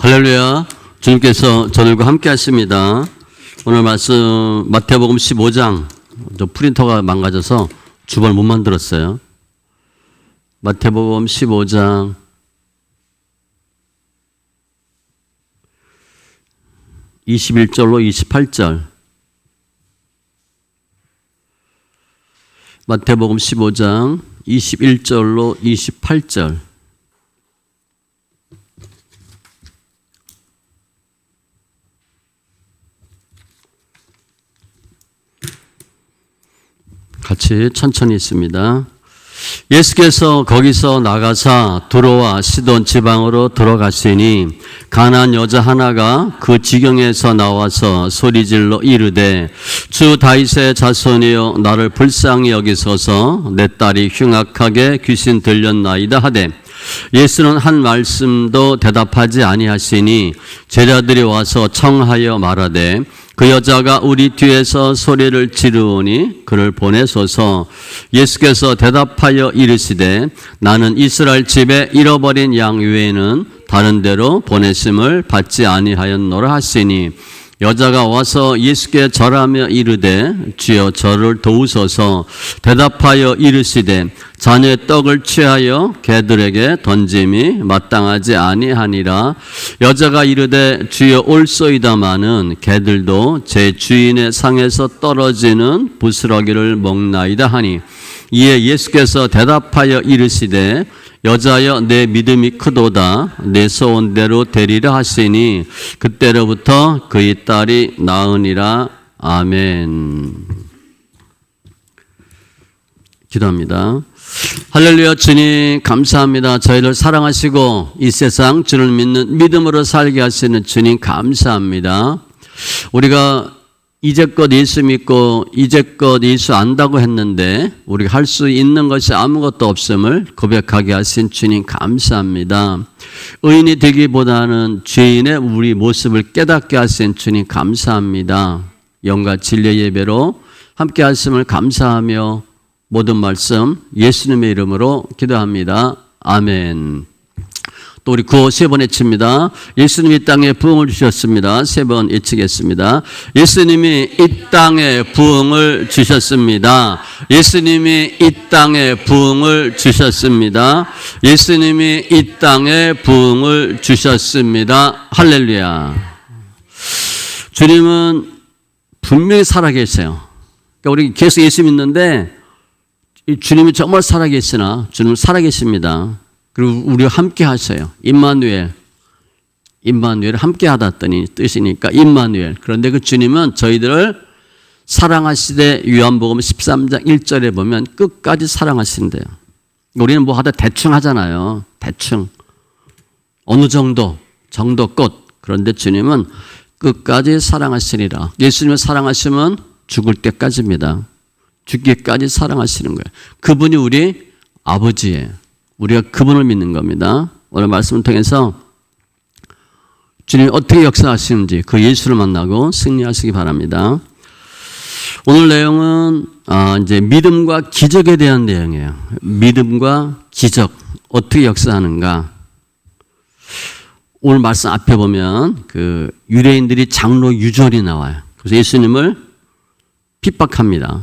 할렐루야. 주님께서 저들과 함께 하십니다. 오늘 말씀 마태복음 15장, 저 프린터가 망가져서 주번을 못 만들었어요. 마태복음 15장 21절로 28절. 마태복음 15장 21절로 28절. 같이 천천히 있습니다. 예수께서 거기서 나가사 두로와 시돈 지방으로 들어가시니 가나안 여자 하나가 그 지경에서 나와서 소리질러 이르되 주 다윗의 자손이여 나를 불쌍히 여기소서 내 딸이 흉악하게 귀신 들렸나이다 하되 예수는 한 말씀도 대답하지 아니하시니 제자들이 와서 청하여 말하되 그 여자가 우리 뒤에서 소리를 지르오니 그를 보내소서. 예수께서 대답하여 이르시되 나는 이스라엘 집에 잃어버린 양 외에는 다른 데로 보내심을 받지 아니하였노라 하시니 여자가 와서 예수께 절하며 이르되 주여 저를 도우소서. 대답하여 이르시되 자녀의 떡을 취하여 개들에게 던짐이 마땅하지 아니하니라. 여자가 이르되 주여 올소이다마는 개들도 제 주인의 상에서 떨어지는 부스러기를 먹나이다 하니 이에 예수께서 대답하여 이르시되 여자여 내 믿음이 크도다 내 소원대로 되리라 하시니 그때로부터 그의 딸이 나으니라. 아멘. 기도합니다. 할렐루야. 주님 감사합니다. 저희를 사랑하시고 이 세상 주를 믿는 믿음으로 살게 하시는 주님 감사합니다. 우리가 이제껏 예수 믿고 이제껏 예수 안다고 했는데 우리가 할 수 있는 것이 아무것도 없음을 고백하게 하신 주님 감사합니다. 의인이 되기보다는 죄인의 우리 모습을 깨닫게 하신 주님 감사합니다. 영과 진리의 예배로 함께 하심을 감사하며 모든 말씀 예수님의 이름으로 기도합니다. 아멘. 또 우리 구호 세 번 외칩니다. 예수님이 이 땅에 부흥을 주셨습니다. 세 번 외치겠습니다. 예수님이 이 땅에 부흥을 주셨습니다. 예수님이 이 땅에 부흥을 주셨습니다. 예수님이 이 땅에 부흥을 주셨습니다. 할렐루야. 주님은 분명히 살아계세요. 그러니까 우리 계속 예수 믿는데 주님이 정말 살아계시나 주님은 살아계십니다. 그리고 우리와 함께 하셔요. 임마누엘 함께 하다더니 뜻이니까 임마누엘. 그런데 그 주님은 저희들을 사랑하시되 요한복음 13장 1절에 보면 끝까지 사랑하신대요. 우리는 뭐 하다 대충 하잖아요. 대충 어느 정도껏. 그런데 주님은 끝까지 사랑하시리라. 예수님을 사랑하시면 죽을 때까지입니다. 죽기까지 사랑하시는 거예요. 그분이 우리 아버지예요. 우리가 그분을 믿는 겁니다. 오늘 말씀을 통해서 주님이 어떻게 역사하시는지 그 예수를 만나고 승리하시기 바랍니다. 오늘 내용은 이제 믿음과 기적에 대한 내용이에요. 믿음과 기적 어떻게 역사하는가. 오늘 말씀 앞에 보면 그 유대인들이 장로 유전이 나와요. 그래서 예수님을 핍박합니다.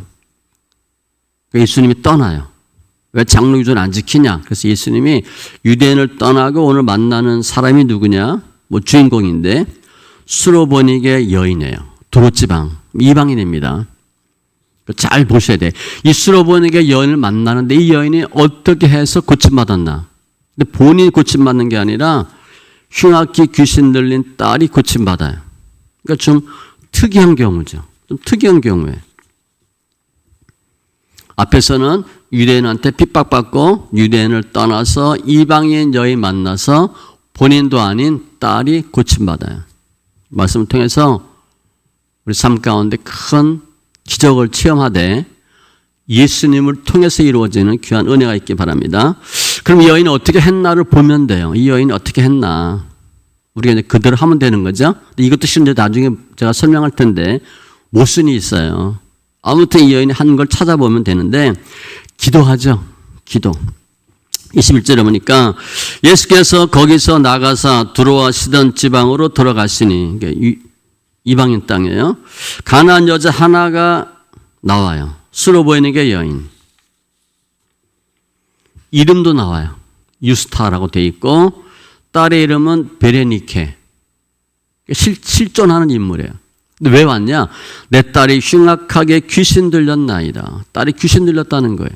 예수님이 떠나요. 왜 장로 유전 안 지키냐? 그래서 예수님이 유대인을 떠나고 오늘 만나는 사람이 누구냐? 뭐 주인공인데 수로보닉의 여인이에요. 두로지방 이방인입니다. 잘 보셔야 돼. 이 수로보닉의 여인을 만나는데 이 여인이 어떻게 해서 고침받았나? 근데 본인이 고침받는 게 아니라 흉악히 귀신 들린 딸이 고침받아요. 그러니까 좀 특이한 경우죠. 좀 특이한 경우에 앞에서는 유대인한테 핍박받고 유대인을 떠나서 이방인 여인 만나서 본인도 아닌 딸이 고침받아요. 말씀을 통해서 우리 삶 가운데 큰 기적을 체험하되 예수님을 통해서 이루어지는 귀한 은혜가 있기 바랍니다. 그럼 이 여인이 어떻게 했나를 보면 돼요. 이 여인이 어떻게 했나. 우리가 이제 그대로 하면 되는 거죠. 이것도 실제 나중에 제가 설명할 텐데 모순이 있어요. 아무튼 이 여인이 한 걸 찾아보면 되는데 기도하죠. 기도. 21절에 보니까 예수께서 거기서 나가사 두로와 시돈 지방으로 돌아가시니, 이방인 땅이에요. 가나안 여자 하나가 나와요. 수로 보이는 게 여인. 이름도 나와요. 유스타라고 돼 있고 딸의 이름은 베레니케. 실존하는 인물이에요. 근데 왜 왔냐? 내 딸이 흉악하게 귀신 들렸나이다. 딸이 귀신 들렸다는 거예요.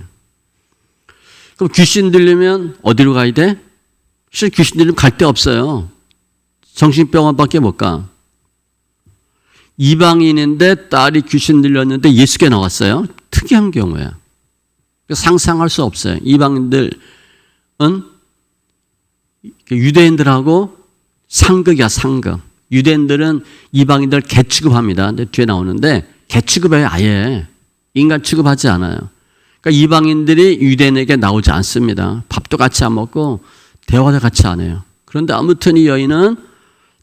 그럼 귀신 들리면 어디로 가야 돼? 사실 귀신 들리면 갈 데 없어요. 정신병원밖에 못 가. 이방인인데 딸이 귀신 들렸는데 예수께 나왔어요. 특이한 경우야. 상상할 수 없어요. 이방인들은 유대인들하고 상극이야, 상극. 유대인들은 이방인들 개 취급합니다. 근데 뒤에 나오는데 개 취급해요, 아예. 인간 취급하지 않아요. 그러니까 이방인들이 유대인에게 나오지 않습니다. 밥도 같이 안 먹고 대화도 같이 안 해요. 그런데 아무튼 이 여인은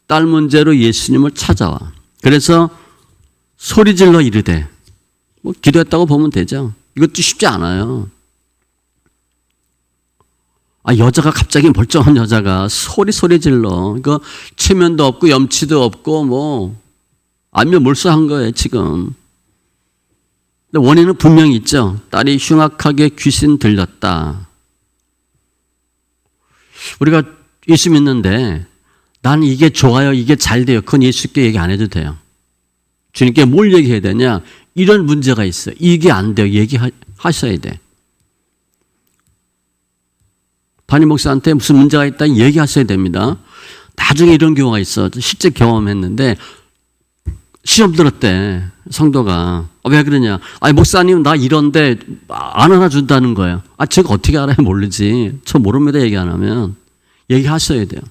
딸 문제로 예수님을 찾아와. 그래서 소리질러 이르되, 뭐 기도했다고 보면 되죠. 이것도 쉽지 않아요. 여자가 갑자기 멀쩡한 여자가 소리질러. 이거 체면도 없고 염치도 없고 뭐 알면 몰수한 거예요, 지금. 근데 원인은 분명히 있죠. 딸이 흉악하게 귀신 들렸다. 우리가 예수 믿는데 난 이게 좋아요, 이게 잘 돼요. 그건 예수께 얘기 안 해도 돼요. 주님께 뭘 얘기해야 되냐? 이런 문제가 있어요. 이게 안 돼요. 얘기하셔야 돼. 담임 목사한테 무슨 문제가 있다 얘기하셔야 됩니다. 나중에 이런 경우가 있어. 실제 경험했는데 시험 들었대. 성도가. 왜 그러냐? 목사님 나 이런데 안 알아준다는 거예요. 제가 어떻게 알아요? 모르지. 저 모릅니다. 얘기 안 하면. 얘기하셔야 돼요.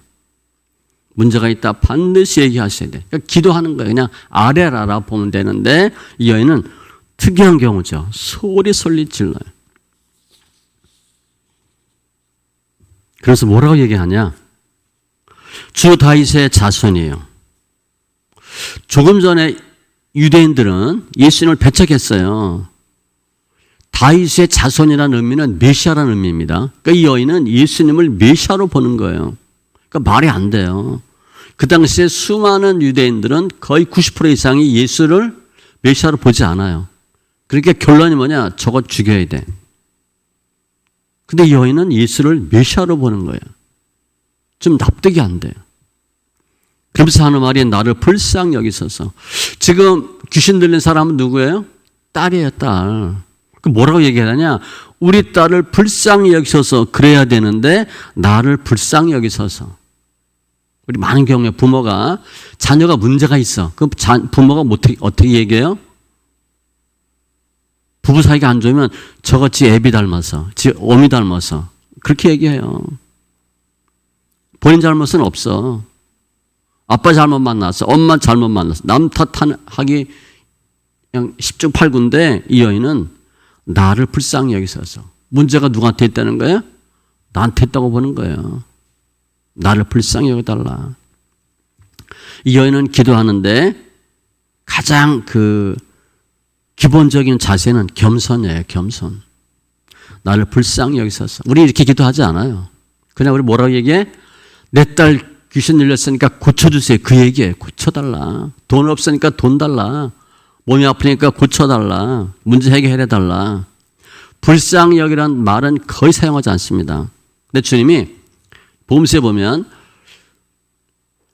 문제가 있다 반드시 얘기하셔야 돼. 그러니까 기도하는 거예요. 그냥 아래라라 보면 되는데 이 여인은 특이한 경우죠. 소리 질러요. 그래서 뭐라고 얘기하냐? 주 다윗의 자손이에요. 조금 전에 유대인들은 예수님을 배척했어요. 다윗의 자손이라는 의미는 메시아라는 의미입니다. 그러니까 이 여인은 예수님을 메시아로 보는 거예요. 그러니까 말이 안 돼요. 그 당시에 수많은 유대인들은 거의 90% 이상이 예수를 메시아로 보지 않아요. 그러니까 결론이 뭐냐? 저거 죽여야 돼. 근데 이 여인은 예수를 메시아로 보는 거예요. 좀 납득이 안 돼요. 그러면서 하는 말이 나를 불쌍히 여기소서. 지금 귀신 들린 사람은 누구예요? 딸이에요, 딸. 뭐라고 얘기하냐? 우리 딸을 불쌍히 여기소서. 그래야 되는데 나를 불쌍히 여기소서. 우리 많은 경우에 부모가 자녀가 문제가 있어. 그 부모가 어떻게 얘기해요? 부부 사이가 안 좋으면 저거 지 애비 닮아서, 지 어미 닮아서 그렇게 얘기해요. 본인 잘못은 없어. 아빠 잘못 만났어. 엄마 잘못 만났어. 남 탓하기 그냥 10중 8구인데 이 여인은 나를 불쌍히 여기서서. 문제가 누구한테 있다는 거예요? 나한테 있다고 보는 거예요. 나를 불쌍히 여겨달라. 이 여인은 기도하는데 가장 기본적인 자세는 겸손이에요. 겸손. 나를 불쌍히 여기소서. 우리 이렇게 기도하지 않아요. 그냥 우리 뭐라고 얘기해? 내 딸 귀신 들렸으니까 고쳐주세요. 그 얘기예요. 고쳐달라. 돈 없으니까 돈 달라. 몸이 아프니까 고쳐달라. 문제 해결해달라. 불쌍히 여기란 말은 거의 사용하지 않습니다. 근데 주님이 복음서에 보면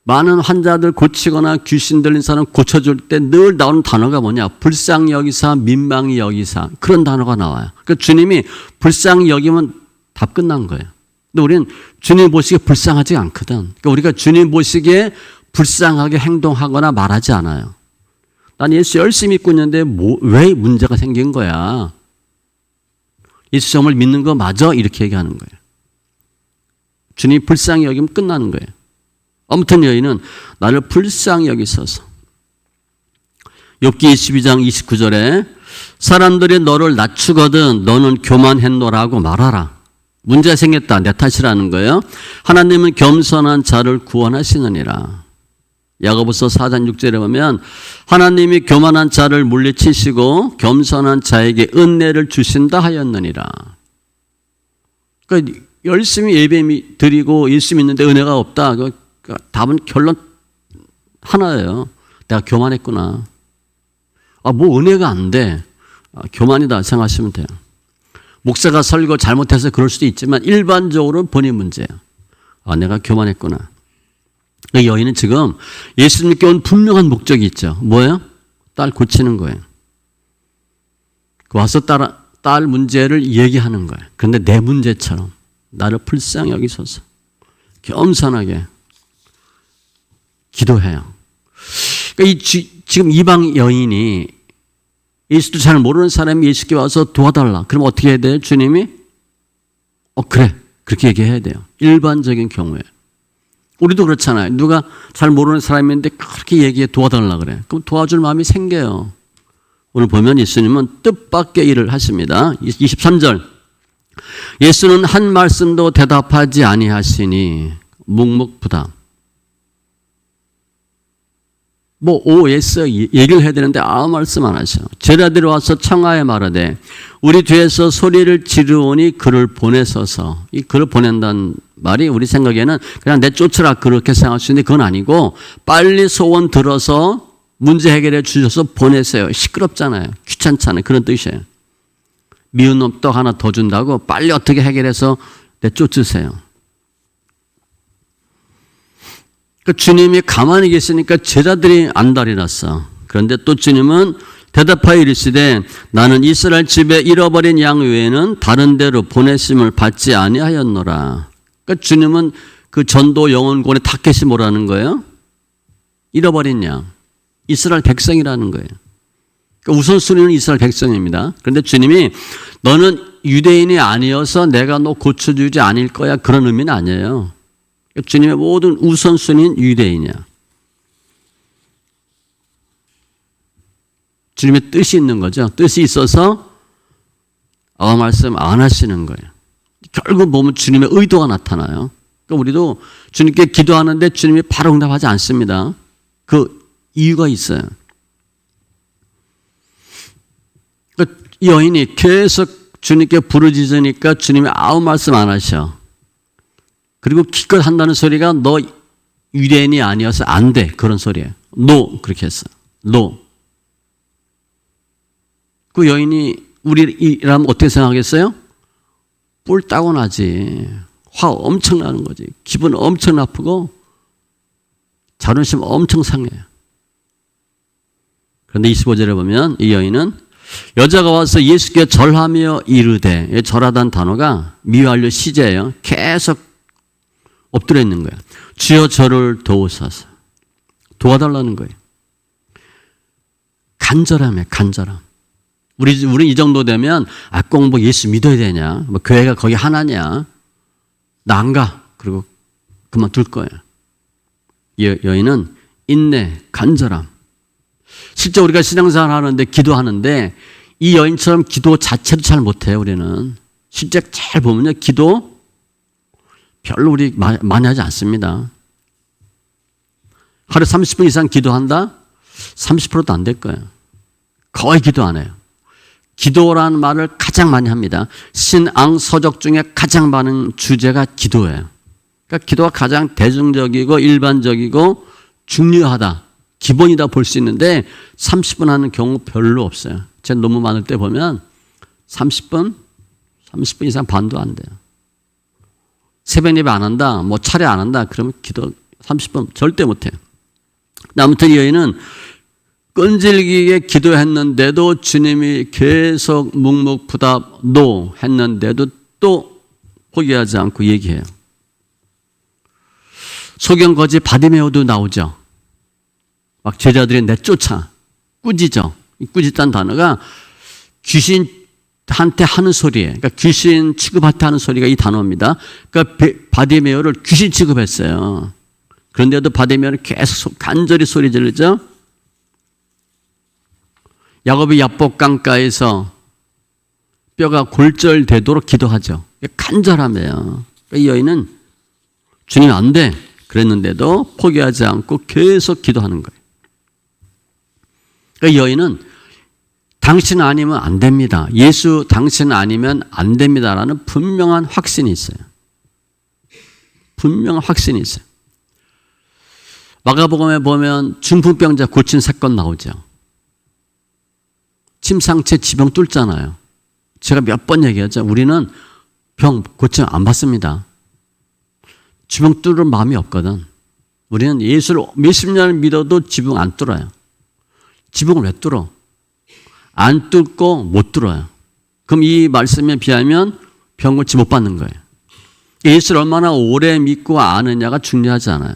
많은 환자들 고치거나 귀신 들린 사람 고쳐줄 때 늘 나오는 단어가 뭐냐? 불쌍히 여기사, 민망히 여기사. 그런 단어가 나와요. 그러니까 주님이 불쌍히 여기면 답 끝난 거예요. 근데 우리는 주님 보시기에 불쌍하지 않거든. 그러니까 우리가 주님 보시기에 불쌍하게 행동하거나 말하지 않아요. 난 예수 열심히 믿고 있는데 왜 문제가 생긴 거야? 예수 정말 믿는 거 맞아? 이렇게 얘기하는 거예요. 주님이 불쌍히 여기면 끝나는 거예요. 아무튼 여인은 나를 불쌍히 여기소서. 욥기 22장 29절에 사람들이 너를 낮추거든 너는 교만했노라고 말하라. 문제가 생겼다. 내 탓이라는 거예요. 하나님은 겸손한 자를 구원하시느니라. 야고보서 4장 6절에 보면 하나님이 교만한 자를 물리치시고 겸손한 자에게 은혜를 주신다 하였느니라. 그러니까 열심히 예배 드리고 예수 믿는데 은혜가 없다. 그 답은 결론 하나예요. 내가 교만했구나. 뭐 은혜가 안 돼. 교만이다 생각하시면 돼요. 목사가 설교 잘못해서 그럴 수도 있지만 일반적으로는 본인 문제예요. 내가 교만했구나. 이 여인은 지금 예수님께 온 분명한 목적이 있죠. 뭐예요? 딸 고치는 거예요. 와서 딸 문제를 얘기하는 거예요. 그런데 내 문제처럼 나를 불쌍히 여기소서 겸손하게 기도해요. 그러니까 지금 이방 여인이 예수도 잘 모르는 사람이 예수께 와서 도와달라. 그럼 어떻게 해야 돼요? 주님이? 그래. 그렇게 얘기해야 돼요. 일반적인 경우에. 우리도 그렇잖아요. 누가 잘 모르는 사람인데 그렇게 얘기해 도와달라 그래. 그럼 도와줄 마음이 생겨요. 오늘 보면 예수님은 뜻밖의 일을 하십니다. 23절. 예수는 한 말씀도 대답하지 아니하시니 묵묵부답. OS 얘기를 해야 되는데 아무 말씀 안 하셔. 제자들이 와서 청하에 말하되 우리 뒤에서 소리를 지르오니 그를 보내소서. 이 그를 보낸다는 말이 우리 생각에는 그냥 내쫓으라 그렇게 생각할 수 있는데 그건 아니고 빨리 소원 들어서 문제 해결해 주셔서 보내세요. 시끄럽잖아요. 귀찮잖아요. 그런 뜻이에요. 미운 놈 떡 하나 더 준다고 빨리 어떻게 해결해서 내쫓으세요. 주님이 가만히 계시니까 제자들이 안달이 났어. 그런데 또 주님은 대답하여 이르시되 나는 이스라엘 집에 잃어버린 양 외에는 다른 데로 보내심을 받지 아니하였노라. 그러니까 주님은 그 전도 영혼권에 타켓이 뭐라는 거예요? 잃어버린 양. 이스라엘 백성이라는 거예요. 그러니까 우선순위는 이스라엘 백성입니다. 그런데 주님이 너는 유대인이 아니어서 내가 너 고쳐주지 않을 거야. 그런 의미는 아니에요. 주님의 모든 우선순위는 유대인이야. 주님의 뜻이 있는 거죠. 뜻이 있어서 아무 말씀 안 하시는 거예요. 결국 보면 주님의 의도가 나타나요. 그러니까 우리도 주님께 기도하는데 주님이 바로 응답하지 않습니다. 그 이유가 있어요. 그러니까 이 여인이 계속 주님께 부르짖으니까 주님이 아무 말씀 안 하셔. 그리고 기껏 한다는 소리가 너 유대인이 아니어서 안 돼. 그런 소리예요. No. 그렇게 했어. No. 그 여인이 우리라면 어떻게 생각하겠어요? 뿔 따고 나지. 화 엄청 나는 거지. 기분 엄청 나쁘고 자존심 엄청 상해요. 그런데 25절에 보면 이 여인은 여자가 와서 예수께 절하며 이르되, 절하다는 단어가 미완료 시제예요. 계속 엎드려 있는 거예요. 주여 저를 도우소서. 도와달라는 거예요. 간절함에 간절함. 우리 이 정도 되면 꼭 뭐 예수 믿어야 되냐? 뭐 교회가 거기 하나냐? 나 안 가. 그리고 그만둘 거예요. 여인은 인내, 간절함. 실제 우리가 신앙생활 하는데 기도하는데 이 여인처럼 기도 자체도 잘 못해요. 우리는. 실제 잘 보면요. 기도 별로 우리 많이 하지 않습니다. 하루에 30분 이상 기도한다? 30%도 안 될 거예요. 거의 기도 안 해요. 기도라는 말을 가장 많이 합니다. 신앙 서적 중에 가장 많은 주제가 기도예요. 그러니까 기도가 가장 대중적이고 일반적이고 중요하다. 기본이다 볼 수 있는데 30분 하는 경우 별로 없어요. 제가 너무 많을 때 보면 30분 이상 반도 안 돼요. 새벽 예배 안 한다, 뭐 차례 안 한다, 그러면 기도 30분 절대 못 해요. 아무튼 이 여인은 끈질기게 기도했는데도 주님이 계속 묵묵부답 노 했는데도 또 포기하지 않고 얘기해요. 소경 거지 바디메오도 나오죠. 막 제자들이 내쫓아 꾸짖어. 이 꾸짖다는 단어가 귀신한테 하는 소리예요. 그러니까 귀신 취급한테 하는 소리가 이 단어입니다. 그러니까 바디메오를 귀신 취급했어요. 그런데도 바디메오는 계속 간절히 소리 지르죠. 야곱이 야복강가에서 뼈가 골절되도록 기도하죠. 간절함이에요. 그러니까 이 여인은 주님 안 돼. 그랬는데도 포기하지 않고 계속 기도하는 거예요. 그러니까 이 여인은 당신 아니면 안 됩니다. 예수 당신 아니면 안 됩니다라는 분명한 확신이 있어요. 분명한 확신이 있어요. 마가복음에 보면 중풍병자 고친 사건 나오죠. 침상체 지병 뚫잖아요. 제가 몇 번 얘기하죠. 우리는 병 고침 안 받습니다. 지병 뚫을 마음이 없거든. 우리는 예수를 몇십 년을 믿어도 지붕 안 뚫어요. 지붕을 왜 뚫어? 안 뚫고 못 뚫어요. 그럼 이 말씀에 비하면 병 고침 못 받는 거예요. 예수를 얼마나 오래 믿고 아느냐가 중요하지 않아요.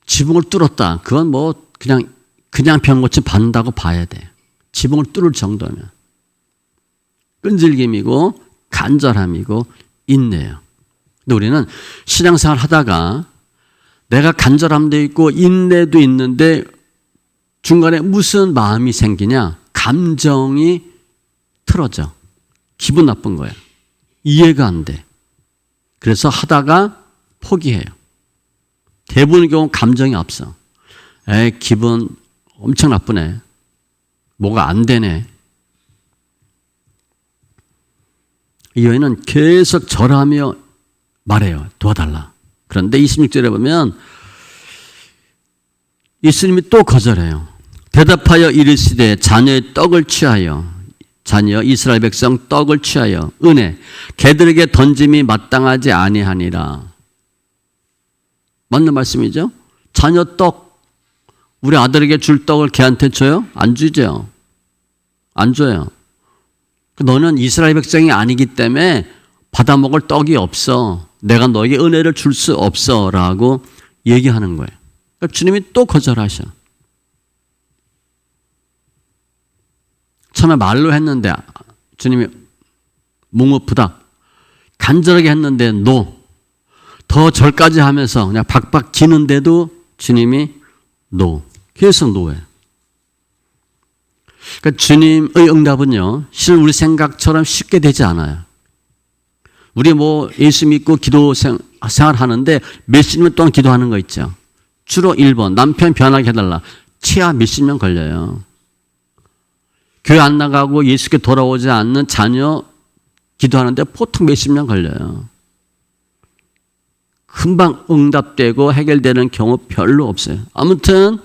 지붕을 뚫었다. 그건 뭐 그냥 병 고침 받는다고 봐야 돼. 지붕을 뚫을 정도면. 끈질김이고 간절함이고 인내예요. 근데 우리는 신앙생활 하다가 내가 간절함도 있고 인내도 있는데 중간에 무슨 마음이 생기냐? 감정이 틀어져. 기분 나쁜 거야. 이해가 안 돼. 그래서 하다가 포기해요. 대부분의 경우 감정이 없어. 기분 엄청 나쁘네. 뭐가 안 되네. 이 여인은 계속 절하며 말해요. 도와달라. 그런데 26절에 보면 예수님이 또 거절해요. 대답하여 이르시되 자녀의 떡을 취하여 자녀 이스라엘 백성 떡을 취하여 은혜 개들에게 던짐이 마땅하지 아니하니라. 맞는 말씀이죠? 자녀 떡 우리 아들에게 줄 떡을 걔한테 줘요? 안 주죠. 안 줘요. 너는 이스라엘 백성이 아니기 때문에 받아먹을 떡이 없어. 내가 너에게 은혜를 줄 수 없어 라고 얘기하는 거예요. 그러니까 주님이 또 거절하셔. 처음에 말로 했는데 주님이 묵묵부답 간절하게 했는데 더 절까지 하면서 그냥 박박 기는데도 주님이 계속 노예요. 그러니까 주님의 응답은요, 실은 우리 생각처럼 쉽게 되지 않아요. 우리 예수 믿고 기도 생활 하는데 몇십 년 동안 기도하는 거 있죠. 주로 1번, 남편 변하게 해달라. 최하 몇십 년 걸려요. 교회 안 나가고 예수께 돌아오지 않는 자녀 기도하는데 보통 몇십 년 걸려요. 금방 응답되고 해결되는 경우 별로 없어요. 아무튼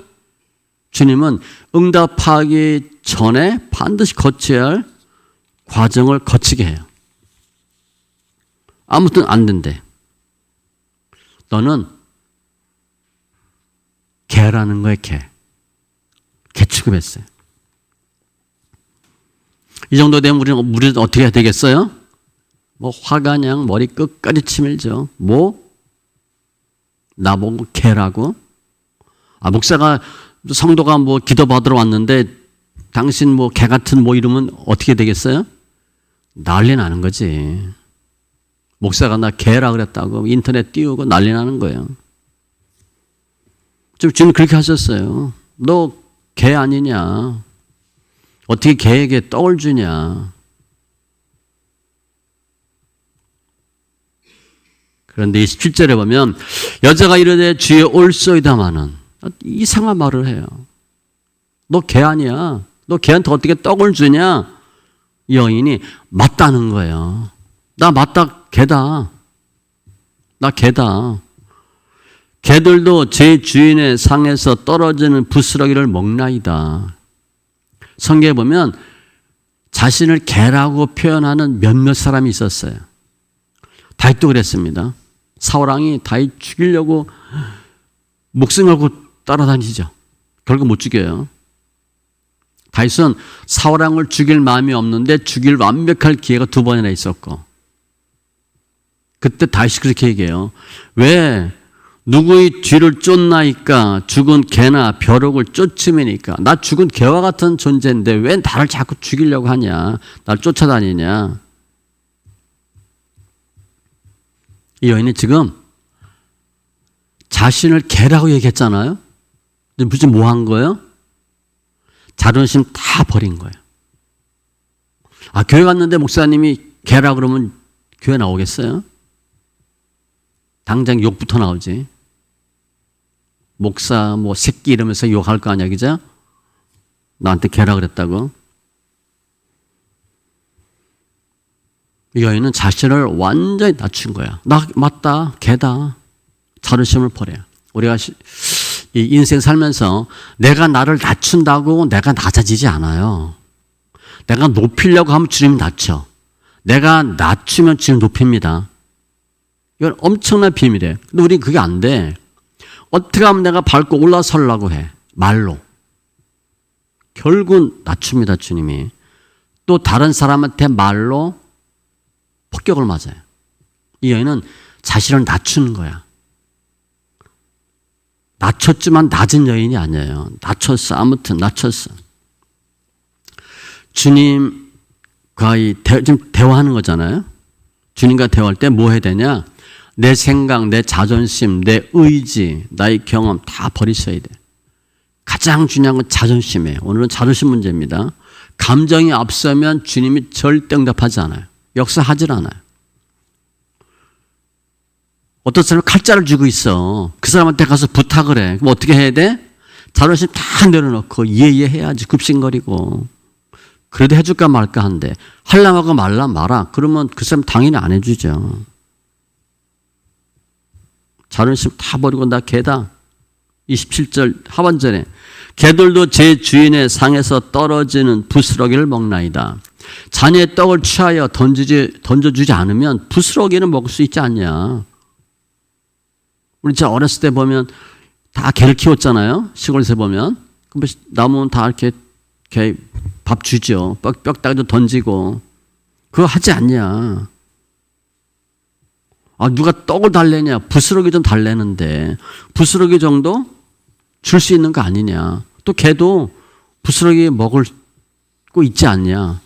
주님은 응답하기 전에 반드시 거쳐야 할 과정을 거치게 해요. 아무튼 안 된대. 너는 개라는 거예요, 개. 개 취급했어요. 이 정도 되면 우리는 어떻게 해야 되겠어요? 화가 그냥 머리 끝까지 치밀죠. 나보고 개라고? 목사가 성도가 기도 받으러 왔는데 당신 개 같은 이러면 어떻게 되겠어요? 난리 나는 거지. 목사가 나 개라 그랬다고 인터넷 띄우고 난리 나는 거예요. 주님 그렇게 하셨어요. 너 개 아니냐? 어떻게 개에게 떡을 주냐? 그런데 27절에 보면 여자가 이르되 주여 올소이다마는 이상한 말을 해요. 너 개 아니야? 너 개한테 어떻게 떡을 주냐? 여인이 맞다는 거예요. 나 맞다 개다. 나 개다. 개들도 제 주인의 상에서 떨어지는 부스러기를 먹나이다. 성경에 보면 자신을 개라고 표현하는 몇몇 사람이 있었어요. 다윗도 그랬습니다. 사울왕이 다윗 죽이려고 목숨 걸고 따라다니죠. 결국 못 죽여요. 다윗은 사울왕을 죽일 마음이 없는데 죽일 완벽할 기회가 2번이나 있었고, 그때 다윗이 그렇게 얘기해요. 왜 누구의 뒤를 쫓나이까? 죽은 개나 벼룩을 쫓으니까. 나 죽은 개와 같은 존재인데 왜 나를 자꾸 죽이려고 하냐? 나를 쫓아다니냐? 이 여인이 지금 자신을 개라고 얘기했잖아요. 무슨 한 거예요? 자존심 다 버린 거예요. 교회 갔는데 목사님이 개라 그러면 교회 나오겠어요? 당장 욕부터 나오지. 목사 새끼 이러면서 욕할 거 아니야, 그죠? 나한테 개라 그랬다고. 이 여인은 자신을 완전히 낮춘 거야. 나 맞다, 걔다. 자존심을 버려. 우리가 이 인생 살면서 내가 나를 낮춘다고 내가 낮아지지 않아요. 내가 높이려고 하면 주님이 낮춰. 내가 낮추면 주님 높입니다. 이건 엄청난 비밀이에요. 근데 우리는 그게 안 돼. 어떻게 하면 내가 밟고 올라서려고 해. 말로. 결국은 낮춥니다, 주님이. 또 다른 사람한테 말로 폭격을 맞아요. 이 여인은 자신을 낮추는 거야. 낮췄지만 낮은 여인이 아니에요. 낮췄어. 아무튼 낮췄어. 주님과 지금 대화하는 거잖아요. 주님과 대화할 때 뭐 해야 되냐? 내 생각, 내 자존심, 내 의지, 나의 경험 다 버리셔야 돼. 가장 중요한 건 자존심이에요. 오늘은 자존심 문제입니다. 감정이 앞서면 주님이 절대 응답하지 않아요. 역사하질 않아요. 어떤 사람은 칼자를 쥐고 있어. 그 사람한테 가서 부탁을 해. 그럼 어떻게 해야 돼? 자존심 다 내려놓고 예 해야지. 급신거리고. 그래도 해줄까 말까 한데 하려고 말라 마라. 그러면 그 사람 당연히 안 해주죠. 자존심 다 버리고 나 개다. 27절 하반절에 개들도 제 주인의 상에서 떨어지는 부스러기를 먹나이다. 자녀의 떡을 취하여 던져주지 않으면 부스러기는 먹을 수 있지 않냐. 우리 진짜 어렸을 때 보면 다 개를 키웠잖아요. 시골에서 보면. 남은 다 이렇게 밥 주죠. 뼈다귀도 던지고. 그거 하지 않냐. 아, 누가 떡을 달래냐. 부스러기 좀 달래는데 부스러기 정도 줄 수 있는 거 아니냐. 또 개도 부스러기 먹고 있지 않냐.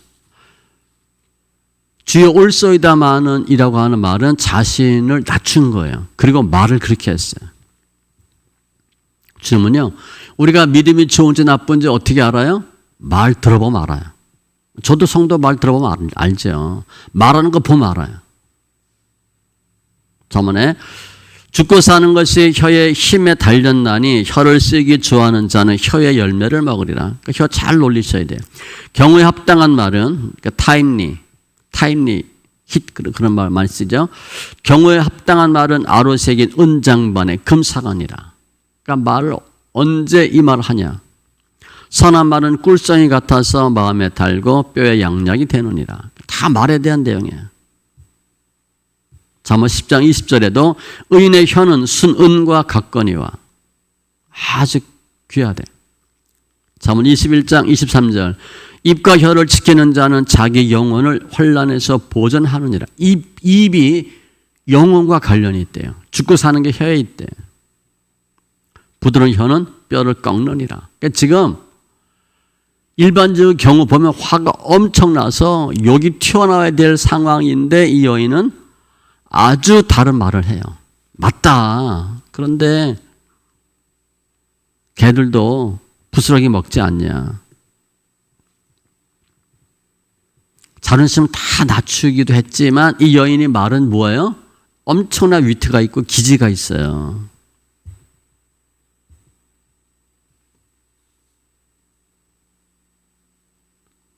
주여 올소이다마는 이라고 하는 말은 자신을 낮춘 거예요. 그리고 말을 그렇게 했어요. 주님은요, 우리가 믿음이 좋은지 나쁜지 어떻게 알아요? 말 들어보면 알아요. 저도 성도 말 들어보면 알죠. 말하는 거 보면 알아요. 저번에 죽고 사는 것이 혀의 힘에 달렸나니 혀를 쓰기 좋아하는 자는 혀의 열매를 먹으리라. 그러니까 혀 잘 놀리셔야 돼요. 경우에 합당한 말은 그러니까 타임리 힛 그런 말 많이 쓰죠. 경우에 합당한 말은 아로 새긴 은장반의 금사관이라. 그러니까 말을 언제 이 말을 하냐. 선한 말은 꿀성이 같아서 마음에 달고 뼈에 양약이 되느니라. 다 말에 대한 내용이에요. 잠언 10장 20절에도 의인의 혀는 순은과 같거니와 아주 귀하대. 잠언 21장 23절 입과 혀를 지키는 자는 자기 영혼을 환난에서 보전하느니라. 입이 영혼과 관련이 있대요. 죽고 사는 게 혀에 있대. 부드러운 혀는 뼈를 꺾느니라. 그러니까 지금 일반적인 경우 보면 화가 엄청나서 욕이 튀어나와야 될 상황인데 이 여인은 아주 다른 말을 해요. 맞다. 그런데 개들도 부스러기 먹지 않냐. 자존심 다 낮추기도 했지만 이 여인이 말은 뭐예요? 엄청난 위트가 있고 기지가 있어요.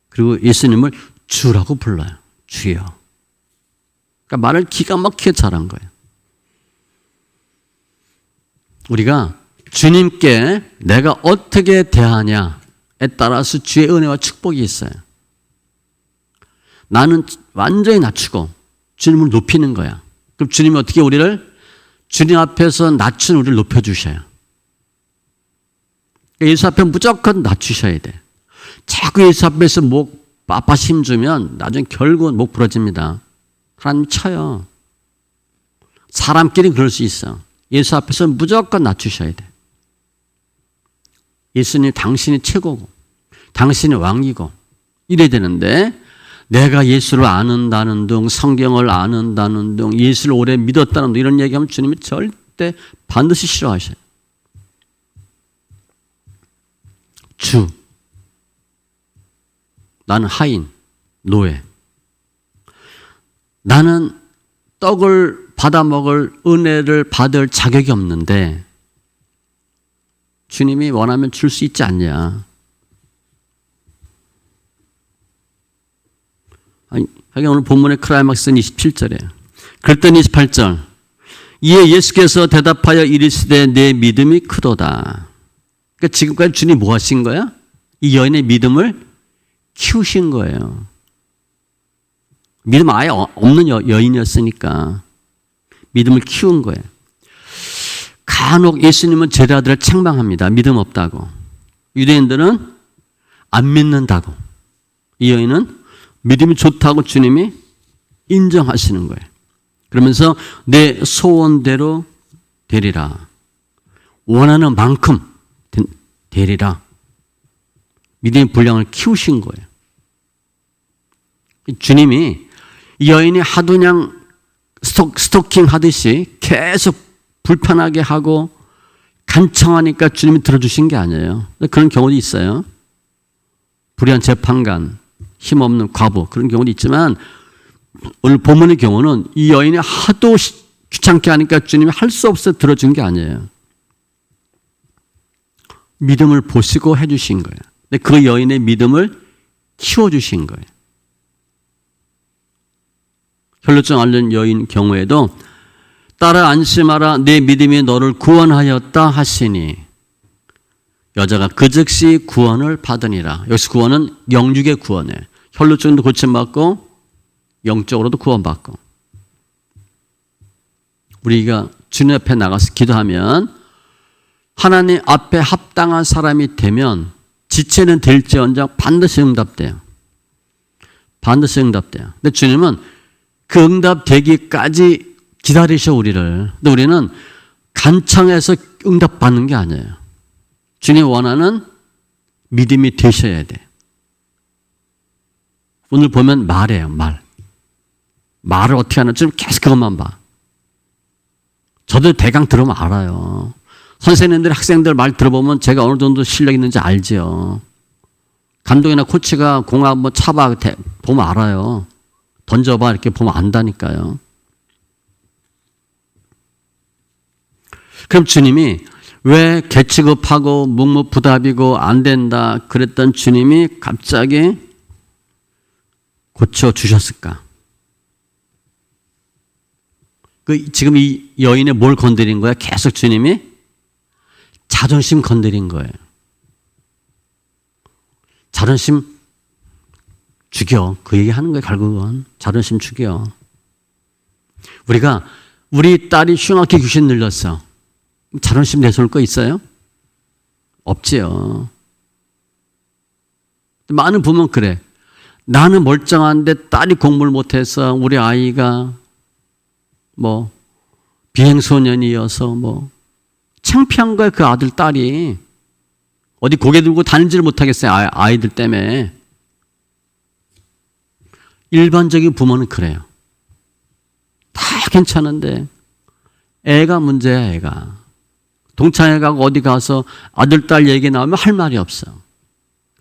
그리고 예수님을 주라고 불러요. 주여. 그러니까 말을 기가 막히게 잘한 거예요. 우리가 주님께 내가 어떻게 대하냐에 따라서 주의 은혜와 축복이 있어요. 나는 완전히 낮추고 주님을 높이는 거야. 그럼 주님이 어떻게 우리를 주님 앞에서 낮춘 우리를 높여주셔요. 예수 앞에 무조건 낮추셔야 돼. 자꾸 예수 앞에서 목 빠빠 힘주면 나중에 결국은 목 부러집니다. 하나님 쳐요. 사람끼리 그럴 수 있어. 예수 앞에서 무조건 낮추셔야 돼. 예수님 당신이 최고고 당신이 왕이고 이래야 되는데 내가 예수를 아는다는 둥 성경을 아는다는 둥 예수를 오래 믿었다는 둥 이런 얘기하면 주님이 절대 반드시 싫어하셔요. 주 나는 하인, 노예. 나는 떡을 받아 먹을 은혜를 받을 자격이 없는데 주님이 원하면 줄 수 있지 않냐. 하긴 오늘 본문의 클라이막스는 27절이에요. 그랬더니 28절. 이에 예수께서 대답하여 이르시되 내 믿음이 크도다. 그러니까 지금까지 주님이 뭐 하신 거야? 이 여인의 믿음을 키우신 거예요. 믿음 아예 없는 여인이었으니까 믿음을 키운 거예요. 간혹 예수님은 제자들을 책망합니다. 믿음 없다고. 유대인들은 안 믿는다고. 이 여인은 믿음이 좋다고 주님이 인정하시는 거예요. 그러면서 내 소원대로 되리라. 원하는 만큼 되리라. 믿음의 분량을 키우신 거예요. 주님이 이 여인이 하도 그냥 스토킹 하듯이 계속 불편하게 하고 간청하니까 주님이 들어주신 게 아니에요. 그런 경우도 있어요. 불의한 재판관, 힘없는 과부 그런 경우도 있지만 오늘 본문의 경우는 이 여인이 하도 귀찮게 하니까 주님이 할 수 없어 들어준 게 아니에요. 믿음을 보시고 해주신 거예요. 근데 그 여인의 믿음을 키워주신 거예요. 혈루증 앓는 여인 경우에도 따라 안심하라 내 믿음이 너를 구원하였다 하시니 여자가 그 즉시 구원을 받으니라. 여기서 구원은 영육의 구원이에요. 혈루증도 고침받고 영적으로도 구원받고. 우리가 주님 앞에 나가서 기도하면 하나님 앞에 합당한 사람이 되면 지체는 될지언정 반드시 응답돼요. 반드시 응답돼요. 근데 주님은 그 응답되기까지 기다리셔 우리를. 근데 우리는 간청해서 응답받는 게 아니에요. 주님 원하는 믿음이 되셔야 돼. 오늘 보면 말이에요. 말을 어떻게 하나 좀 계속 그것만 봐. 저도 대강 들으면 알아요. 선생님들 학생들 말 들어보면 제가 어느 정도 실력 있는지 알죠. 감독이나 코치가 공 한번 차봐 보면 알아요. 던져봐 이렇게 보면 안다니까요. 그럼 주님이 왜 개취급하고 묵묵부답이고 안 된다 그랬던 주님이 갑자기 고쳐주셨을까? 지금 이 여인의 뭘 건드린 거야? 계속 주님이 자존심 건드린 거예요. 자존심 죽여. 그 얘기 하는 거예요, 결국은. 자존심 죽여. 우리 딸이 흉악하게 귀신 들렸어. 자존심 내세울 거 있어요? 없지요. 많은 부모는 그래. 나는 멀쩡한데 딸이 공부를 못해서 우리 아이가 비행소년이어서 창피한 거야, 그 아들, 딸이. 어디 고개 들고 다니지를 못하겠어요, 아이들 때문에. 일반적인 부모는 그래요. 다 괜찮은데 애가 문제야, 애가. 동창회 가고 어디 가서 아들, 딸 얘기 나오면 할 말이 없어.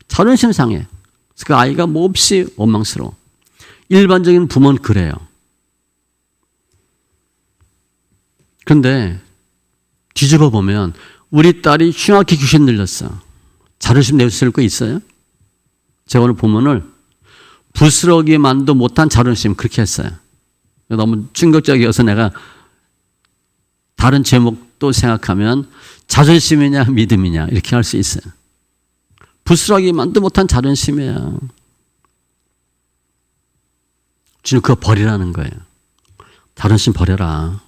자존심 상해. 그래서 그 아이가 몹시 원망스러워. 일반적인 부모는 그래요. 그런데 뒤집어 보면 우리 딸이 흉악하게 귀신 들렸어. 자존심 내세울 거 있어요? 제가 오늘 본문을 부스러기만도 못한 자존심 그렇게 했어요. 너무 충격적이어서 내가 다른 제목도 생각하면 자존심이냐 믿음이냐 이렇게 할 수 있어요. 부스러기만도 못한 자존심이에요. 주님 그거 버리라는 거예요. 자존심 버려라.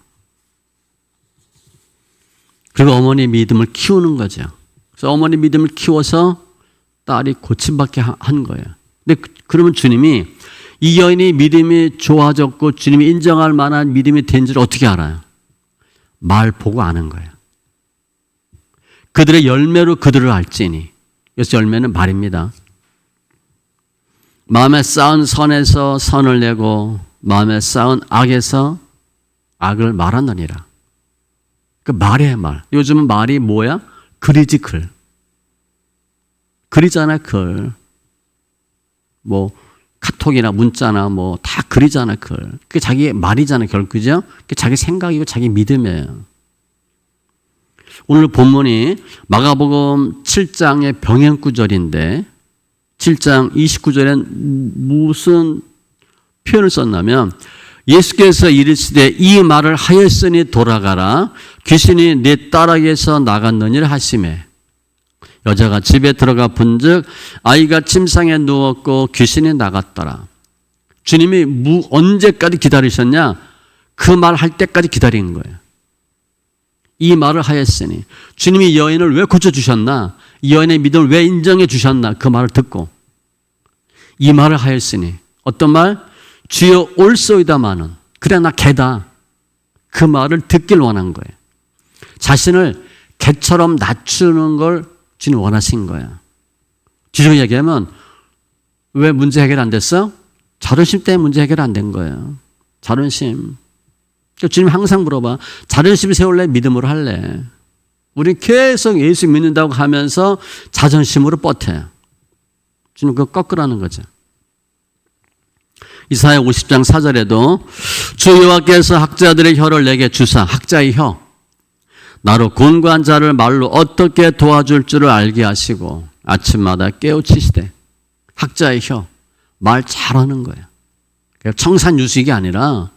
그리고 어머니 믿음을 키우는 거죠. 그래서 어머니 믿음을 키워서 딸이 고침받게 한 거예요. 근데 그러면 주님이 이 여인이 믿음이 좋아졌고 주님이 인정할 만한 믿음이 된지를 어떻게 알아요? 말 보고 아는 거예요. 그들의 열매로 그들을 알지니. 그래서 열매는 말입니다. 마음에 쌓은 선에서 선을 내고 마음에 쌓은 악에서 악을 말하느니라. 그 말이에요, 말. 요즘은 말이 뭐야? 글이지, 글. 글이잖아, 글. 카톡이나 문자나 다 글이잖아, 글. 그게 자기 말이잖아, 결국. 그죠? 그게 자기 생각이고 자기 믿음이에요. 오늘 본문이 마가복음 7장의 병행 구절인데 7장 29절엔 무슨 표현을 썼냐면 예수께서 이르시되 이 말을 하였으니 돌아가라. 귀신이 네 딸에게서 나갔느니라 하시매. 여자가 집에 들어가 본즉 아이가 침상에 누웠고 귀신이 나갔더라. 주님이 언제까지 기다리셨냐? 그 말 할 때까지 기다린 거예요. 이 말을 하였으니. 주님이 이 여인을 왜 고쳐주셨나? 이 여인의 믿음을 왜 인정해 주셨나? 그 말을 듣고. 이 말을 하였으니. 어떤 말? 주여 올소이다마는. 그래 나 개다. 그 말을 듣길 원한 거예요. 자신을 개처럼 낮추는 걸 주님 원하신 거야. 뒤집어 얘기하면 왜 문제 해결 안 됐어? 자존심 때문에 문제 해결 안 된 거예요. 자존심. 그러니까 주님 항상 물어봐. 자존심 세울래? 믿음으로 할래? 우리 계속 예수 믿는다고 하면서 자존심으로 뻗어요. 주님 그거 꺾으라는 거죠. 이사야 50장 4절에도 주 여호와께서 학자들의 혀를 내게 주사. 학자의 혀. 나로 곤고한 자를 말로 어떻게 도와줄 줄을 알게 하시고 아침마다 깨우치시되. 학자의 혀. 말 잘하는 거예요. 청산유수익이 아니라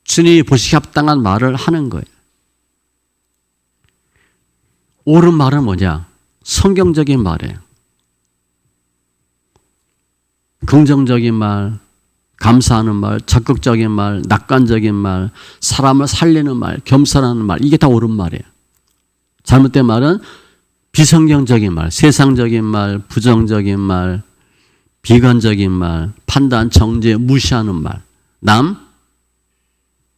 주님이 보시기 합당한 말을 하는 거예요. 옳은 말은 뭐냐? 성경적인 말이에요. 긍정적인 말, 감사하는 말, 적극적인 말, 낙관적인 말, 사람을 살리는 말, 겸손하는 말, 이게 다 옳은 말이에요. 잘못된 말은 비성경적인 말, 세상적인 말, 부정적인 말, 비관적인 말, 판단, 정죄, 무시하는 말, 남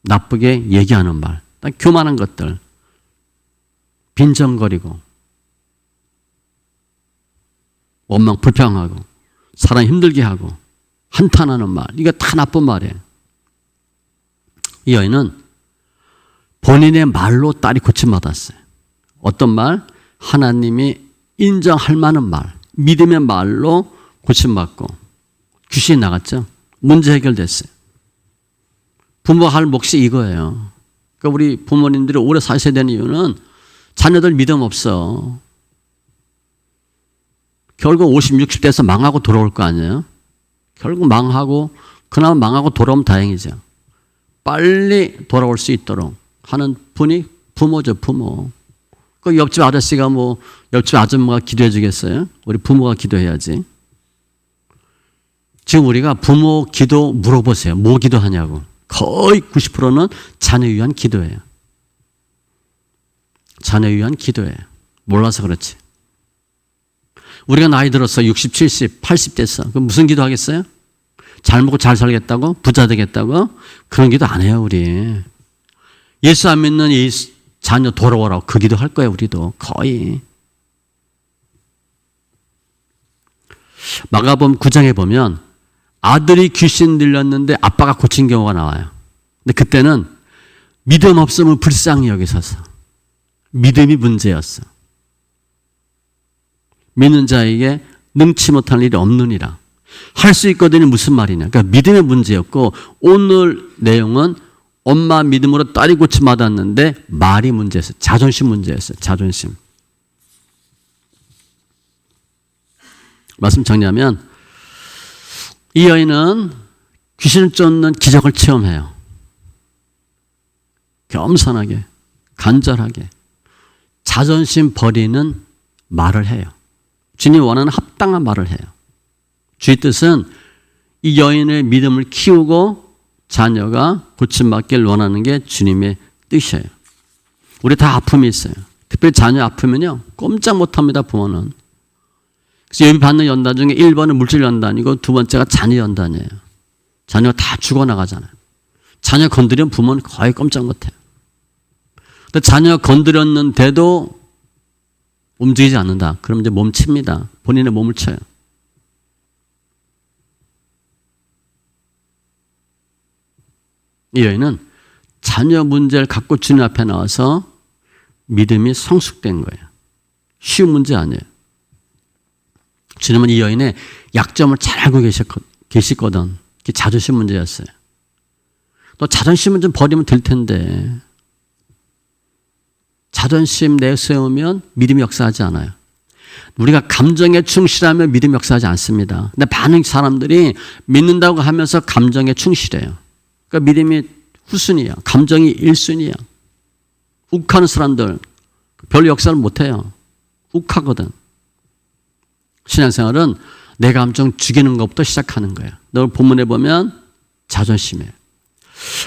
나쁘게 얘기하는 말, 교만한 것들, 빈정거리고 원망 불평하고 사람 힘들게 하고 한탄하는 말, 이게 다 나쁜 말이에요. 이 여인은 본인의 말로 딸이 고침받았어요. 어떤 말? 하나님이 인정할 만한 말, 믿음의 말로 고침받고 귀신이 나갔죠. 문제 해결됐어요. 부모가 할 몫이 이거예요. 그러니까 우리 부모님들이 오래 사셔야 되는 이유는 자녀들 믿음 없어. 결국 50, 60대에서 망하고 돌아올 거 아니에요. 결국 망하고 그나마 망하고 돌아오면 다행이죠. 빨리 돌아올 수 있도록 하는 분이 부모죠. 부모. 그 옆집 아저씨가 옆집 아줌마가 기도해 주겠어요? 우리 부모가 기도해야지. 지금 우리가 부모 기도 물어보세요. 뭐 기도하냐고. 거의 90%는 자녀 위한 기도예요. 자녀 위한 기도예요. 몰라서 그렇지. 우리가 나이 들어서 60, 70, 80 됐어. 그럼 무슨 기도 하겠어요? 잘 먹고 잘 살겠다고? 부자 되겠다고? 그런 기도 안 해요, 우리. 예수 안 믿는 이 자녀 돌아오라고 그 기도 할 거예요, 우리도. 거의. 마가복음 9장에 보면 아들이 귀신 들렸는데 아빠가 고친 경우가 나와요. 근데 그때는 믿음 없음을 불쌍히 여기서서 믿음이 문제였어. 믿는 자에게 능치 못할 일이 없느니라. 할 수 있거든요. 무슨 말이냐. 그러니까 믿음의 문제였고 오늘 내용은 엄마 믿음으로 딸이 고침받았는데 말이 문제였어요. 자존심 문제였어요. 자존심. 말씀 정리하면 이 여인은 귀신을 쫓는 기적을 체험해요. 겸손하게, 간절하게, 자존심 버리는 말을 해요. 주님이 원하는 합당한 말을 해요. 주의 뜻은 이 여인의 믿음을 키우고 자녀가 고침받기를 원하는 게 주님의 뜻이에요. 우리 다 아픔이 있어요. 특별히 자녀 아프면요. 꼼짝 못합니다. 부모는. 그래서 예비 받는 연단 중에 1번은 물질 연단이고 두 번째가 자녀 연단이에요. 자녀가 다 죽어나가잖아요. 자녀 건드리면 부모는 거의 꼼짝 못해요. 근데 자녀 건드렸는데도 움직이지 않는다. 그럼 이제 몸칩니다. 본인의 몸을 쳐요. 이 여인은 자녀 문제를 갖고 주님 앞에 나와서 믿음이 성숙된 거예요. 쉬운 문제 아니에요. 주님은 이 여인의 약점을 잘 알고 계시거든. 그게 자존심 문제였어요. 너 자존심은 좀 버리면 될 텐데. 자존심 내세우면 믿음이 역사하지 않아요. 우리가 감정에 충실하면 믿음이 역사하지 않습니다. 근데 많은 사람들이 믿는다고 하면서 감정에 충실해요. 그러니까 믿음이 후순위야. 감정이 1순위야. 욱하는 사람들 별로 역사를 못해요. 욱하거든. 신앙생활은 내 감정 죽이는 것부터 시작하는 거예요. 너 본문에 보면 자존심이에요.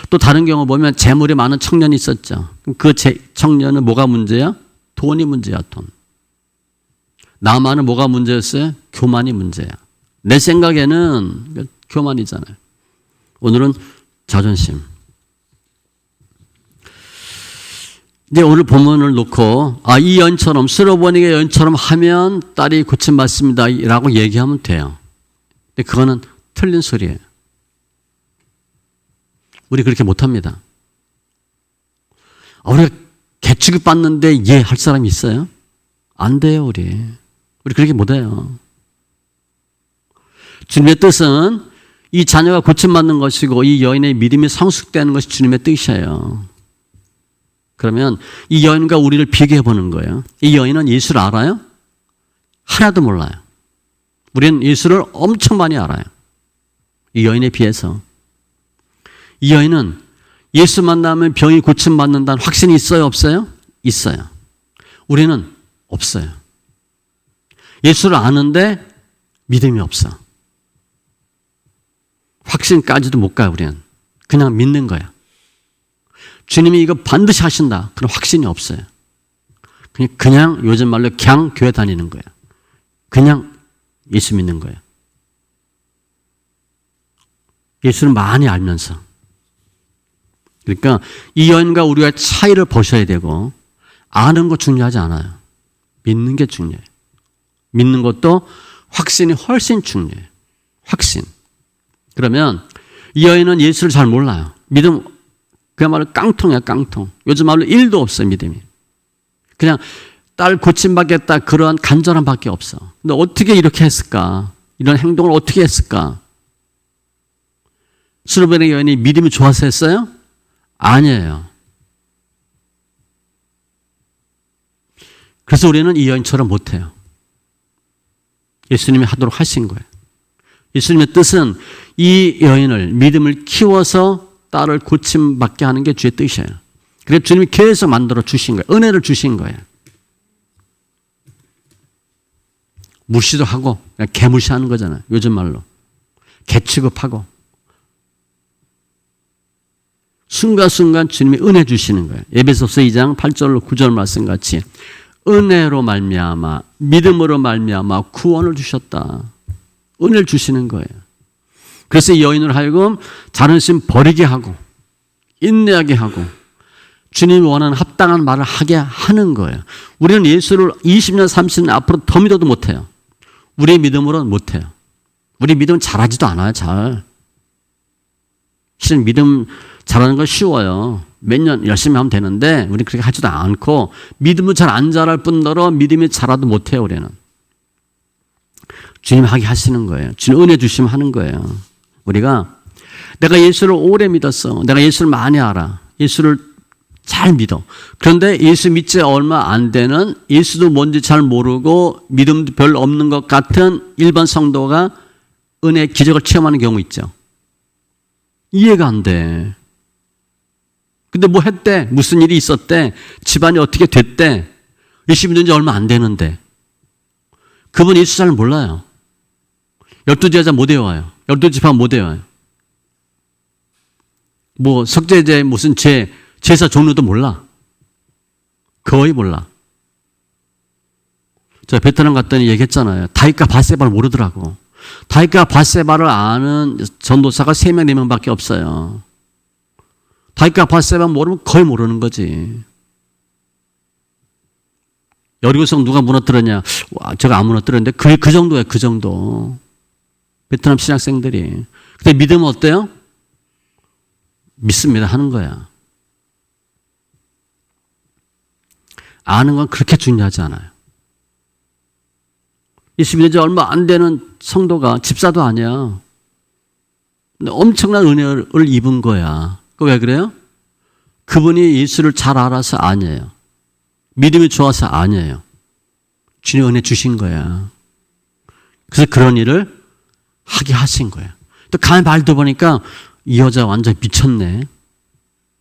또 다른 경우 보면 재물이 많은 청년이 있었죠. 그 청년은 뭐가 문제야? 돈이 문제야, 돈. 나만은 뭐가 문제였어요? 교만이 문제야. 내 생각에는 교만이잖아요. 오늘은 자존심. 이제 오늘 본문을 놓고 이 여인처럼 스로보니게 여인처럼 하면 딸이 고침받습니다 라고 얘기하면 돼요. 근데 그거는 틀린 소리예요. 우리 그렇게 못합니다. 우리가 개취급 받는데 할 사람이 있어요? 안 돼요, 우리 그렇게 못해요. 주님의 뜻은 이 자녀가 고침받는 것이고 이 여인의 믿음이 성숙되는 것이 주님의 뜻이에요. 그러면 이 여인과 우리를 비교해 보는 거예요. 이 여인은 예수를 알아요? 하나도 몰라요. 우리는 예수를 엄청 많이 알아요. 이 여인에 비해서. 이 여인은 예수 만나면 병이 고침받는다는 확신이 있어요? 없어요? 있어요. 우리는 없어요. 예수를 아는데 믿음이 없어. 확신까지도 못 가요, 우리는. 그냥 믿는 거야. 주님이 이거 반드시 하신다. 그런 확신이 없어요. 그냥 요즘 말로 그냥 교회 다니는 거야. 그냥 예수 믿는 거야. 예수를 많이 알면서. 그러니까 이 여인과 우리가 차이를 보셔야 되고 아는 거 중요하지 않아요. 믿는 게 중요해요. 믿는 것도 확신이 훨씬 중요해요. 확신. 그러면 이 여인은 예수를 잘 몰라요. 믿음 그야말로 깡통이야, 깡통. 요즘 말로 1도 없어요, 믿음이. 그냥 딸 고침받겠다 그러한 간절함밖에 없어. 근데 어떻게 이렇게 했을까? 이런 행동을 어떻게 했을까? 스로베니 여인이 믿음이 좋아서 했어요? 아니에요. 그래서 우리는 이 여인처럼 못해요. 예수님이 하도록 하신 거예요. 예수님의 뜻은 이 여인을 믿음을 키워서 딸을 고침받게 하는 게 주의 뜻이에요. 그래서 주님이 계속 만들어 주신 거예요. 은혜를 주신 거예요. 무시도 하고 그냥 개무시하는 거잖아요. 요즘 말로. 개취급하고. 순간순간 주님이 은혜 주시는 거예요. 에베소서 2장 8절로 9절 말씀같이 은혜로 말미암아 믿음으로 말미암아 구원을 주셨다. 은혜를 주시는 거예요. 그래서 이 여인을 하여금 자존심 버리게 하고 인내하게 하고 주님이 원하는 합당한 말을 하게 하는 거예요. 우리는 예수를 20년 30년 앞으로 더 믿어도 못해요. 우리의 믿음으로는 못해요. 우리 믿음 잘하지도 않아요. 잘. 실은 믿음 잘하는 건 쉬워요. 몇 년 열심히 하면 되는데 우리 그렇게 하지도 않고 믿음은 잘 안 자랄 뿐더러 믿음이 잘하도 못해요. 우리는. 주님 하게 하시는 거예요. 주님 은혜 주시면 하는 거예요. 우리가 내가 예수를 오래 믿었어. 내가 예수를 많이 알아. 예수를 잘 믿어. 그런데 예수 믿지 얼마 안 되는 예수도 뭔지 잘 모르고 믿음도 별로 없는 것 같은 일반 성도가 은혜의 기적을 체험하는 경우 있죠. 이해가 안 돼. 근데 뭐 했대? 무슨 일이 있었대? 집안이 어떻게 됐대? 예수 믿은 지 얼마 안 되는데. 그분 예수 잘 몰라요. 12제자 못 외워요. 12지파 못 외워요. 뭐 석제제 무슨 제사 종류도 몰라. 거의 몰라. 저 베트남 갔더니 얘기했잖아요. 다윗과 밧세바를 모르더라고. 다윗과 밧세바를 아는 전도사가 3명, 4명밖에 없어요. 다윗과 밧세바 모르면 거의 모르는 거지. 여리고성 누가 무너뜨렸냐? 와, 제가 안 무너뜨렸는데 그게 그 정도야, 그 정도. 베트남 신학생들이. 근데 믿으면 어때요? 믿습니다 하는 거야. 아는 건 그렇게 중요하지 않아요. 예수 믿은 지 얼마 안 되는 성도가 집사도 아니야. 근데 엄청난 은혜를 입은 거야. 왜 그래요? 그분이 예수를 잘 알아서 아니에요. 믿음이 좋아서 아니에요. 주님 은혜 주신 거야. 그래서 그런 일을 하게 하신 거야. 또 가만히 말도 보니까 이 여자 완전 미쳤네.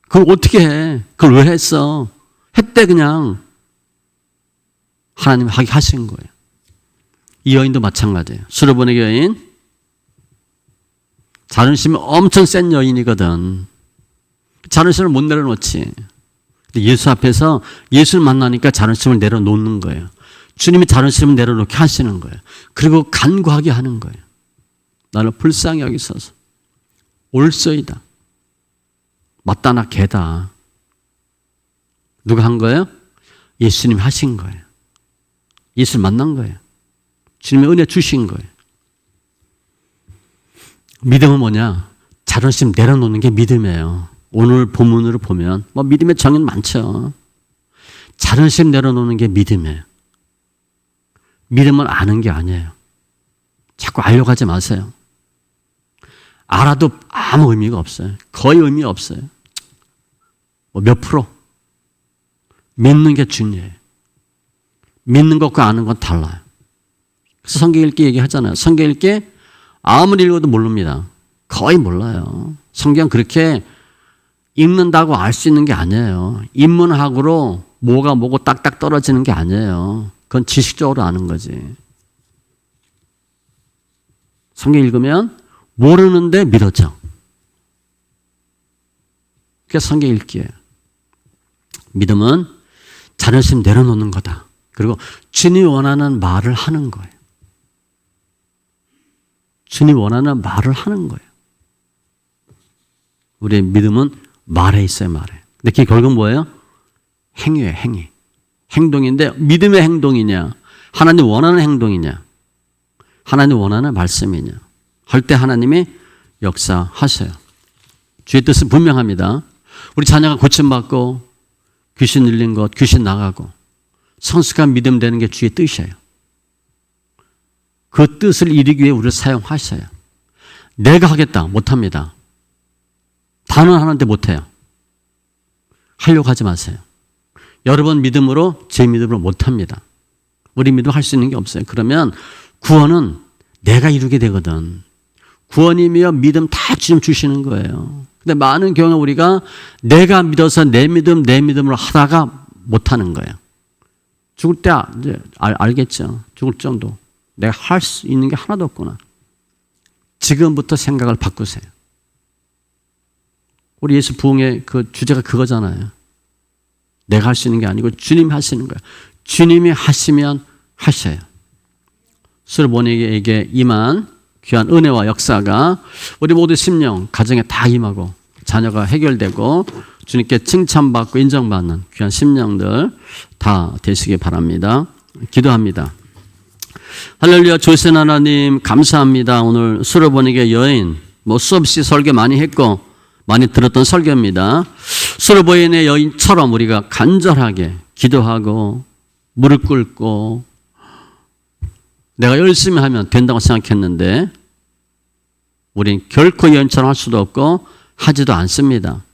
그걸 어떻게 해? 그걸 왜 했어? 했대 그냥. 하나님 하게 하신 거예요. 이 여인도 마찬가지예요. 수르보네 여인. 자존심이 엄청 센 여인이거든. 자존심을 못 내려놓지. 근데 예수 앞에서 예수를 만나니까 자존심을 내려놓는 거예요. 주님이 자존심을 내려놓게 하시는 거예요. 그리고 간구하게 하는 거예요. 나를 불쌍히 여기소서. 올소이다. 맞다나 개다. 누가 한 거예요? 예수님이 하신 거예요. 예수를 만난 거예요. 주님의 은혜 주신 거예요. 믿음은 뭐냐? 자존심 내려놓는 게 믿음이에요. 오늘 본문으로 보면 뭐 믿음의 정의는 많죠. 자존심 내려놓는 게 믿음이에요. 믿음은 아는 게 아니에요. 자꾸 알려고 하지 마세요. 알아도 아무 의미가 없어요. 거의 의미 없어요. 뭐 몇 프로? 믿는 게 중요해요. 믿는 것과 아는 건 달라요. 그래서 성경 읽기 얘기하잖아요. 성경 읽기 아무리 읽어도 모릅니다. 거의 몰라요. 성경 그렇게 읽는다고 알 수 있는 게 아니에요. 인문학으로 뭐가 뭐고 딱딱 떨어지는 게 아니에요. 그건 지식적으로 아는 거지. 성경 읽으면 모르는데 믿어져. 그게 성경 읽기예요. 믿음은 자존심 내려놓는 거다. 그리고 주님이 원하는 말을 하는 거예요. 주님이 원하는 말을 하는 거예요. 우리의 믿음은 말에 있어요, 말에. 근데 그게 결국 뭐예요? 행위예요, 행위. 행동인데 믿음의 행동이냐? 하나님 원하는 행동이냐? 하나님 원하는 말씀이냐? 할 때 하나님이 역사하셔요. 주의 뜻은 분명합니다. 우리 자녀가 고침받고 귀신 들린 것, 귀신 나가고 성숙한 믿음 되는 게 주의 뜻이에요. 그 뜻을 이루기 위해 우리를 사용하셔요. 내가 하겠다. 못합니다. 단언하는데 못해요. 하려고 하지 마세요. 여러분 믿음으로 제 믿음으로 못합니다. 우리 믿음으로 할 수 있는 게 없어요. 그러면 구원은 내가 이루게 되거든. 구원이며 믿음 다 주님 주시는 거예요. 근데 많은 경우 우리가 내가 믿어서 내 믿음으로 하다가 못하는 거예요. 죽을 때 이제 알겠죠. 죽을 정도. 내가 할 수 있는 게 하나도 없구나. 지금부터 생각을 바꾸세요. 우리 예수 부흥의 그 주제가 그거잖아요. 내가 할 수 있는 게 아니고 주님이 하시는 거예요. 주님이 하시면 하셔요. 수르보니에게 임한 귀한 은혜와 역사가 우리 모두 심령, 가정에 다 임하고 자녀가 해결되고 주님께 칭찬받고 인정받는 귀한 심령들 다 되시기 바랍니다. 기도합니다. 할렐루야. 조신 하나님 감사합니다. 오늘 수르보니게 여인 수없이 설교 많이 했고 많이 들었던 설교입니다. 수르보인의 여인처럼 우리가 간절하게 기도하고 무릎 꿇고 내가 열심히 하면 된다고 생각했는데 우린 결코 여인처럼 할 수도 없고 하지도 않습니다.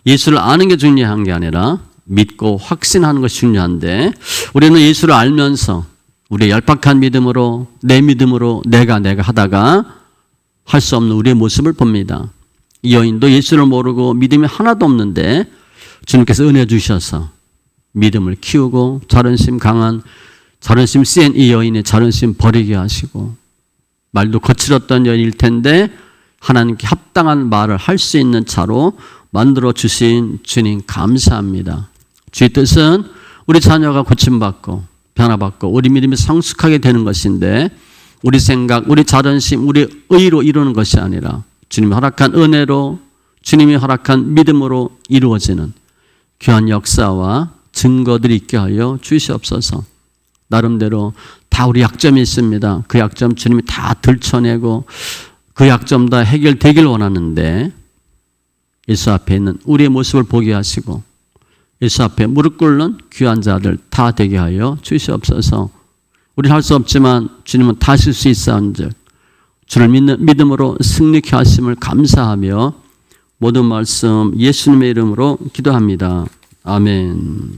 예수를 아는 게 중요한 게 아니라 믿고 확신하는 것이 중요한데 우리는 예수를 알면서 우리의 얄팍한 믿음으로 내 믿음으로 내가 하다가 할 수 없는 우리의 모습을 봅니다. 이 여인도 예수를 모르고 믿음이 하나도 없는데 주님께서 은혜 주셔서 믿음을 키우고 자존심 강한 자존심 센 이 여인의 자존심 버리게 하시고 말도 거칠었던 여인일 텐데 하나님께 합당한 말을 할 수 있는 자로 만들어 주신 주님 감사합니다. 주의 뜻은 우리 자녀가 고침받고 변화받고 우리 믿음이 성숙하게 되는 것인데 우리 생각, 우리 자존심, 우리 의로 이루는 것이 아니라 주님이 허락한 은혜로 주님이 허락한 믿음으로 이루어지는 귀한 역사와 증거들이 있게 하여 주시옵소서. 나름대로 다 우리 약점이 있습니다. 그 약점 주님이 다 들춰내고 그 약점 다 해결되길 원하는데 예수 앞에 있는 우리의 모습을 보게 하시고 예수 앞에 무릎 꿇는 귀한 자들 다 되게 하여 주시옵소서. 우리는 할 수 없지만 주님은 다 하실 수 있사온즉 주를 믿는 믿음으로 승리케 하심을 감사하며 모든 말씀 예수님의 이름으로 기도합니다. 아멘.